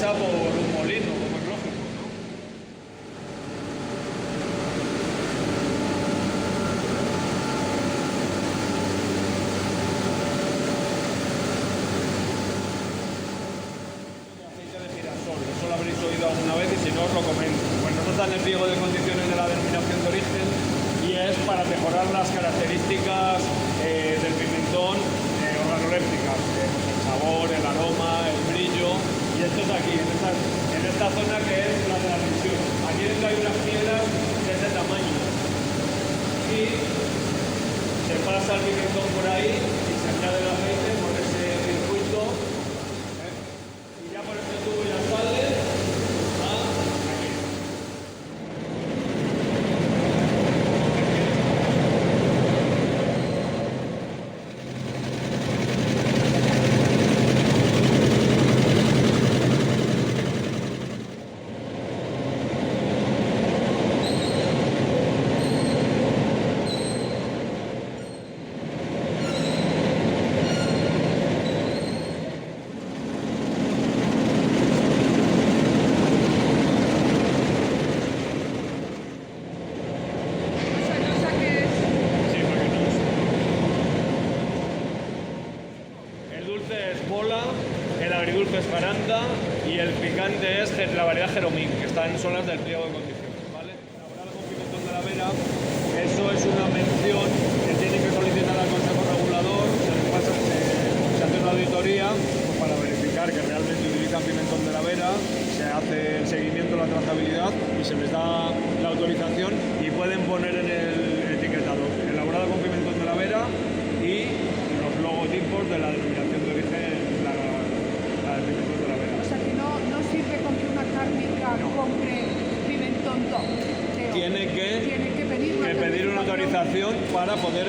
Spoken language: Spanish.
pasa por un molino, como es lógico, ¿no? Aceite de girasol, eso lo habréis oído alguna vez y si no os lo comento. Bueno, no está en el pliego de condiciones de la denominación de origen y es para mejorar las características del pimentón organolépticas, el sabor, el aroma, el brillo. Y esto es aquí, en esta zona que es la de la tensión. Aquí dentro hay unas piedras de este tamaño. Y se pasa el pimentón por ahí y se añade el aceite por ese circuito. Y ya por este tubo ya sale a aquí. Sí, porque no es. El dulce es bola, el agridulce es jaranda y el picante es la variedad Jeromín, que está en zonas del pliego de condiciones, ¿vale? Elaborada con pimentón de la Vera, eso es una mención que tiene que solicitar al Consejo Regulador, se hace una auditoría pues, para verificar que realmente utilizan pimentón de la Vera, se hace el seguimiento, la trazabilidad y se les da la autorización y pueden poner en el etiquetado elaborada con pimentón de la Vera y los logotipos de la denominación de origen, la del pimentón de la Vera. O sea que no sirve con que una cárnica compre pimentón DOC. Tiene que Tiene que pedir pedir una autorización para poder